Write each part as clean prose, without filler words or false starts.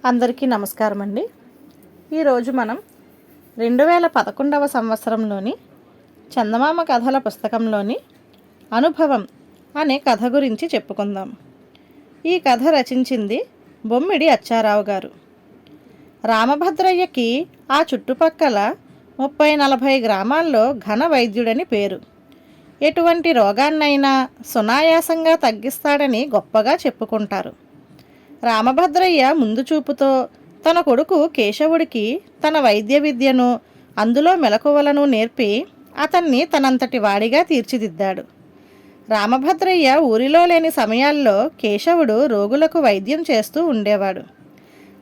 అందరికీ నమస్కారం అండి. ఈరోజు మనం 2011వ సంవత్సరంలోని చందమామ కథల పుస్తకంలోని అనుభవం అనే కథ గురించి చెప్పుకుందాం. ఈ కథ రచించింది బొమ్మిడి అచ్చారావు గారు. రామభద్రయ్యకి ఆ చుట్టుపక్కల 30-40 గ్రామాల్లో ఘన వైద్యుడని పేరు. ఎటువంటి రోగాన్నైనా సునాయాసంగా తగ్గిస్తాడని గొప్పగా చెప్పుకుంటారు. రామభద్రయ్య ముందు చూపుతో తన కొడుకు కేశవుడికి తన వైద్య విద్యను, అందులో మెలకువలను నేర్పి అతన్ని తనంతటి వాడిగా తీర్చిదిద్దాడు. రామభద్రయ్య ఊరిలో లేని సమయాల్లో కేశవుడు రోగులకు వైద్యం చేస్తూ ఉండేవాడు.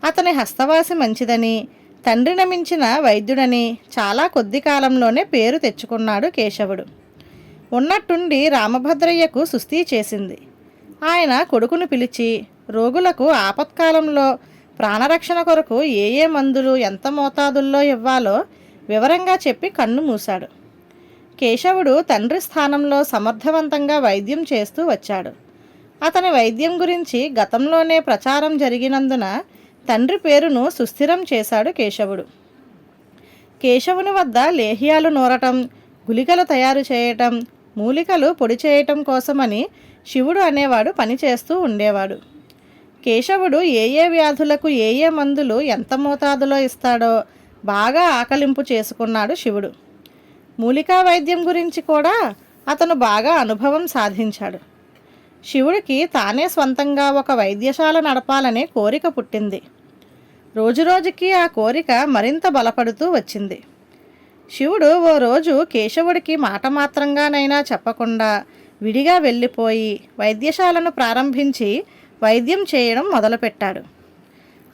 అతని హస్తవాసి మంచిదని, తండ్రిని మించిన వైద్యుడని చాలా కొద్ది కాలంలోనే పేరు తెచ్చుకున్నాడు కేశవుడు. ఉన్నట్టుండి రామభద్రయ్యకు సుస్థి చేసింది. ఆయన కొడుకును పిలిచి రోగులకు ఆపత్కాలంలో ప్రాణరక్షణ కొరకు ఏ మందులు ఎంత మోతాదుల్లో ఇవ్వాలో వివరంగా చెప్పి కన్ను మూశాడు. కేశవుడు తండ్రి స్థానంలో సమర్థవంతంగా వైద్యం చేస్తూ వచ్చాడు. అతని వైద్యం గురించి గతంలోనే ప్రచారం జరిగినందున తండ్రి పేరును సుస్థిరం చేశాడు కేశవుడు. కేశవుని వద్ద లేహ్యాలు నూరటం, గుళికలు తయారు చేయటం, మూలికలు పొడి చేయటం కోసమని శివుడు అనేవాడు పనిచేస్తూ ఉండేవాడు. కేశవుడు ఏ వ్యాధులకు ఏ మందులు ఎంత మోతాదులో ఇస్తాడో బాగా ఆకలింపు చేసుకున్నాడు శివుడు. మూలికా వైద్యం గురించి కూడా అతను బాగా అనుభవం సాధించాడు. శివుడికి తానే స్వంతంగా ఒక వైద్యశాల నడపాలనే కోరిక పుట్టింది. రోజురోజుకి ఆ కోరిక మరింత బలపడుతూ వచ్చింది. శివుడు ఓ రోజు కేశవుడికి మాట మాత్రంగానైనా చెప్పకుండా విడిగా వెళ్ళిపోయి వైద్యశాలను ప్రారంభించి వైద్యం చేయడం మొదలుపెట్టాడు.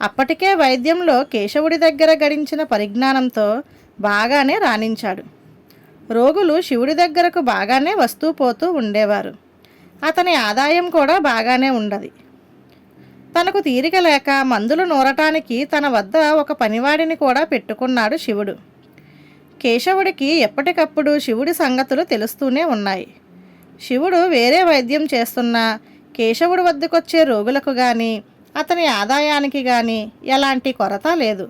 అప్పటికే వైద్యంలో కేశవుడి దగ్గర గడించిన పరిజ్ఞానంతో బాగానే రాణించాడు. రోగులు శివుడి దగ్గరకు బాగానే వస్తూ పోతూ ఉండేవారు. అతని ఆదాయం కూడా బాగానే ఉండదు. తనకు తీరిక లేక మందులు నూరటానికి తన వద్ద ఒక పనివాడిని కూడా పెట్టుకున్నాడు శివుడు. కేశవుడికి ఎప్పటికప్పుడు శివుడి సంగతులు తెలుస్తూనే ఉన్నాయి. శివుడు వేరే వైద్యం చేస్తున్నా కేశవుడి వద్దకొచ్చే రోగులకు కానీ అతని ఆదాయానికి కానీ ఎలాంటి కొరత లేదు.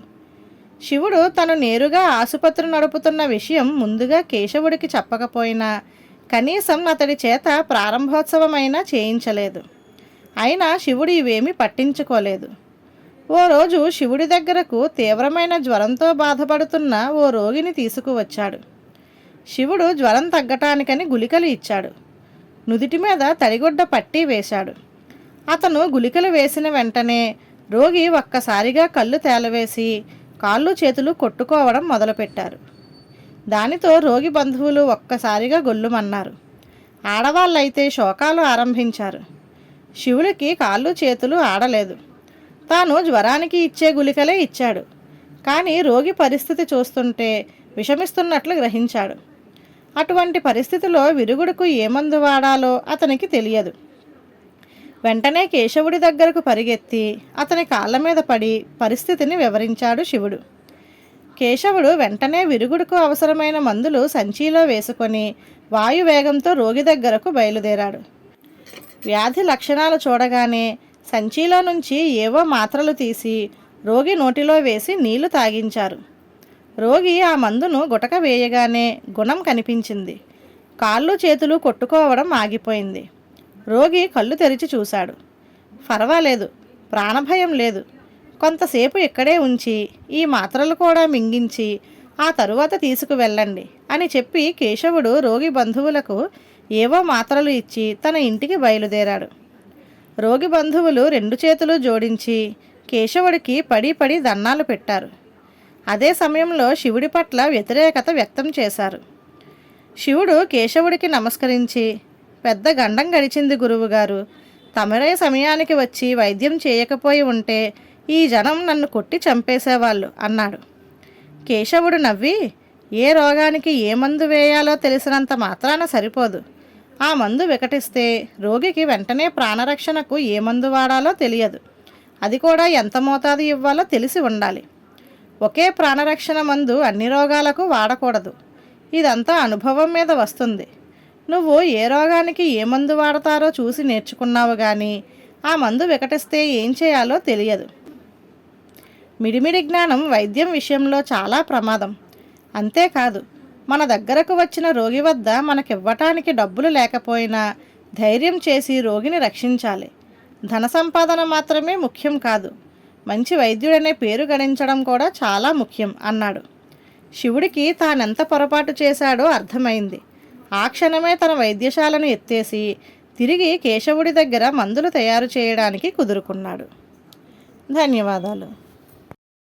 శివుడు తను నేరుగా ఆసుపత్రి నడుపుతున్న విషయం ముందుగా కేశవుడికి చెప్పకపోయినా కనీసం అతడి చేత ప్రారంభోత్సవమైనా చేయించలేదు. అయినా శివుడు ఇవేమీ పట్టించుకోలేదు. ఓ రోజు శివుడి దగ్గరకు తీవ్రమైన జ్వరంతో బాధపడుతున్న ఓ రోగిని తీసుకువచ్చాడు. శివుడు జ్వరం తగ్గటానికని గుళికలు ఇచ్చాడు. నుదిటి మీద తడిగుడ్డ పట్టి వేశాడు. అతను గుళికలు వేసిన వెంటనే రోగి ఒక్కసారిగా కళ్ళు తేలవేసి కాళ్ళు చేతులు కొట్టుకోవడం మొదలుపెట్టారు. దానితో రోగి బంధువులు ఒక్కసారిగా గొల్లుమన్నారు. ఆడవాళ్ళైతే శోకాలు ఆరంభించారు. శివుడికి కాళ్ళు చేతులు ఆడలేదు. తాను జ్వరానికి ఇచ్చే గుళికలే ఇచ్చాడు. కానీ రోగి పరిస్థితి చూస్తుంటే విషమిస్తున్నట్లు గ్రహించాడు. అటువంటి పరిస్థితిలో విరుగుడుకు ఏ మందు వాడాలో అతనికి తెలియదు. వెంటనే కేశవుడి దగ్గరకు పరిగెత్తి అతని కాళ్ళ మీద పడి పరిస్థితిని వివరించాడు శివుడు. కేశవుడు వెంటనే విరుగుడుకు అవసరమైన మందులు సంచిలో వేసుకొని వాయువేగంతో రోగి దగ్గరకు బయలుదేరాడు. వ్యాధి లక్షణాలు చూడగానే సంచిలో నుంచి ఏవో మాత్రలు తీసి రోగి నోటిలో వేసి నీళ్లు తాగించారు. రోగి ఆ మందును గుటక వేయగానే గుణం కనిపించింది. కాళ్ళు చేతులు కొట్టుకోవడం ఆగిపోయింది. రోగి కళ్ళు తెరిచి చూశాడు. పర్వాలేదు, ప్రాణభయం లేదు. కొంతసేపు ఇక్కడే ఉంచి ఈ మాత్రలు కూడా మింగించి ఆ తరువాత తీసుకువెళ్ళండి అని చెప్పి కేశవుడు రోగి బంధువులకు ఏవో మాత్రలు ఇచ్చి తన ఇంటికి బయలుదేరాడు. రోగి బంధువులు 2 చేతులు జోడించి కేశవుడికి పడి పడి దన్నాలు పెట్టారు. అదే సమయంలో శివుడి పట్ల వ్యతిరేకత వ్యక్తం చేశారు. శివుడు కేశవుడికి నమస్కరించి, పెద్ద గండం గడిచింది గురువుగారు. తమరే సమయానికి వచ్చి వైద్యం చేయకపోయి ఉంటే ఈ జనం నన్ను కొట్టి చంపేసేవాళ్ళు అన్నాడు. కేశవుడు నవ్వి, ఏ రోగానికి ఏ మందు వేయాలో తెలిసినంత మాత్రాన సరిపోదు. ఆ మందు వికటిస్తే రోగికి వెంటనే ప్రాణరక్షణకు ఏ మందు వాడాలో తెలియదు. అది కూడా ఎంత మోతాదు ఇవ్వాలో తెలిసి ఉండాలి. ఒకే ప్రాణరక్షణ మందు అన్ని రోగాలకు వాడకూడదు. ఇదంతా అనుభవం మీద వస్తుంది. నువ్వు ఏ రోగానికి ఏ మందు వాడతారో చూసి నేర్చుకున్నావు కానీ ఆ మందు వికటిస్తే ఏం చేయాలో తెలియదు. మిడిమిడి జ్ఞానం వైద్యం విషయంలో చాలా ప్రమాదం. అంతేకాదు, మన దగ్గరకు వచ్చిన రోగి వద్ద మనకివ్వటానికి డబ్బులు లేకపోయినా ధైర్యం చేసి రోగిని రక్షించాలి. ధన సంపాదన మాత్రమే ముఖ్యం కాదు, మంచి వైద్యుడనే పేరు గడించడం కూడా చాలా ముఖ్యం అన్నాడు. శివుడికి తానెంత పొరపాటు చేశాడో అర్థమైంది. ఆ క్షణమే తన వైద్యశాలను ఎత్తేసి తిరిగి కేశవుడి దగ్గర మందులు తయారు చేయడానికి కుదురుకున్నాడు. ధన్యవాదాలు.